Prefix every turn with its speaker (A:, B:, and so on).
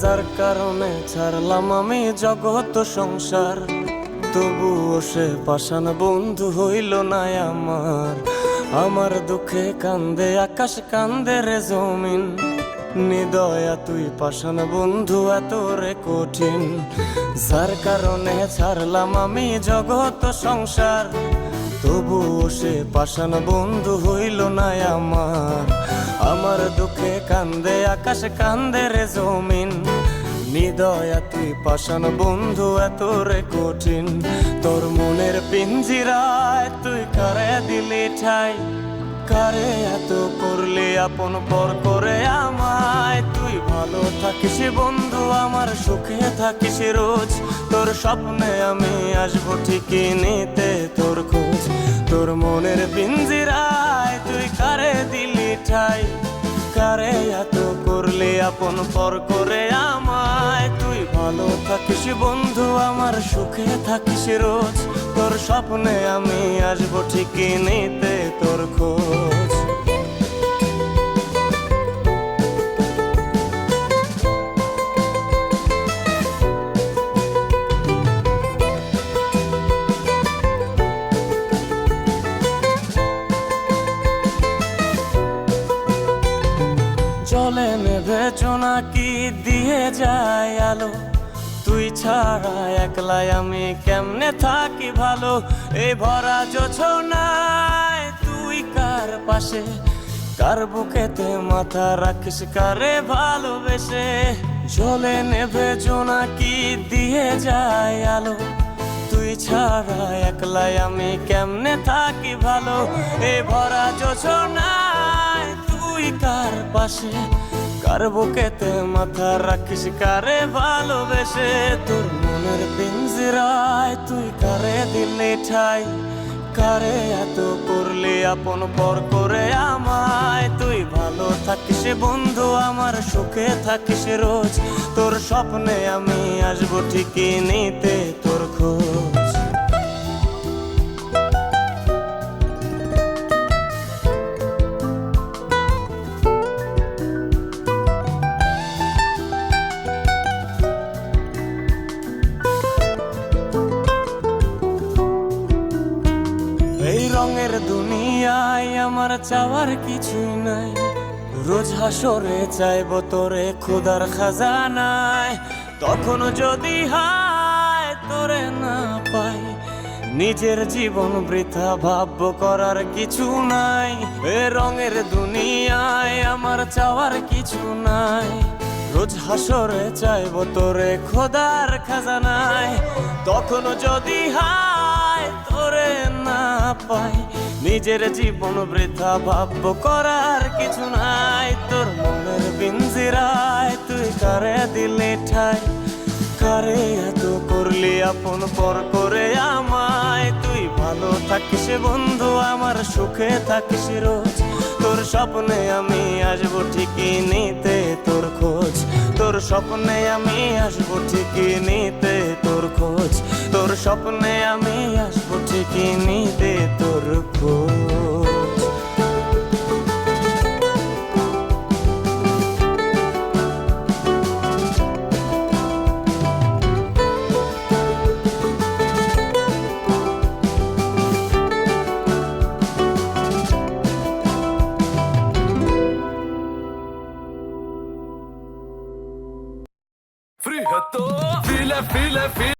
A: যার কারণে ছাড়লাম আমি জগৎ সংসার, তবুও সে পাষাণ বন্ধু হইল না আমার। আমার দুঃখে কান্দে আকাশ, কান্দে রে জমিন, নিদয়া তুই পাষাণ বন্ধু এত রে কঠিন। যার কারণে ছাড়লাম আমি জগৎ সংসার, তবুও সে পাষাণ বন্ধু হইল না আমার। আমার দুঃখে কান্দে আকাশ, কান্দে রে জমিন, নিদয়া তুই পাষাণ বন্ধু এত রে কঠিন। তোর মনের পিঞ্জিরায় তুই কারে দিলি ঠাই, কারে এত করলি আপন পর করে আমায়। তুই ভালো থাকিস বন্ধু আমার, সুখে থাকিস রোজ, তোর স্বপ্নে আমি আসবো ঠিকই নিতে তোর খোঁজ। তোর মনের পিঞ্জিরায় তুই কারে দিলি ঠাই, কারে এত করলি আপন পর করে আমায়। তুই ভালো থাকিস বন্ধু আমার, সুখে থাকিস রোজ, তোর স্বপ্নে আমি আসবো ঠিকই নিতে তোর খোঁজ। জলে নেভে জোনাকি দিয়ে যায় আলো, তুই ছাড়া একলাই আমি কেমনে থাকি ভালো। এই ভরা জোছনায় তুই কার পাশে, কার বুকেতে মাথা রাখিস কারে ভালোবেসে। জলে নেভে জোনাকি দিয়ে যায় আলো, তুই ছাড়া একলাই আমি কেমনে থাকি ভালো। এই ভরা জোছনায় তুই কার পাশে, কার বুকেতে মাথা রাখিস কারে ভালোবেসে। তোর মনের পিঞ্জিরায় তুই কারে দিলি ঠাই, কারে এত করলি আপন পর করে আমায়। তুই ভালো থাকিস বন্ধু আমার, সুখে থাকিস রোজ, তোর স্বপ্নে আমি আসবো ঠিকই নিতে তোর খোঁজ। এই রঙের দুনিয়ায় আমার চাওয়ার কিছুই নাই, রোজ হাসরে চাইব তোরে খোদার খাজানায়। তখন যদি হায় তোরে না পাই, নিজের জীবন বৃথা ভাবব করার কিছু নাই। এ রঙের দুনিয়ায় আমার চাওয়ার কিছু নাই, রোজ হাসরে চাইব তোরে খোদার খাজানায়। তখন যদি হায় তোরে না পাই, নিজের জীবন বৃথা ভাবব করার কিছু নাই। তোর মনের পিঞ্জিরায় তুই কারে দিলি ঠাই, কারে এত করলি আপন পর করে আমায়। তুই ভালো থাকিস বন্ধু আমার, সুখে থাকিস রোজ, তোর স্বপ্নে আমি আসবো ঠিকই নিতে তোর খোঁজ। তোর স্বপ্নে আমি আসবো ঠিকই নিতে তোর খোঁজ, তোর স্বপ্নে আমি আসবো ঠিকই নিতে তোর খোঁজ।
B: Frihet og file, file, file.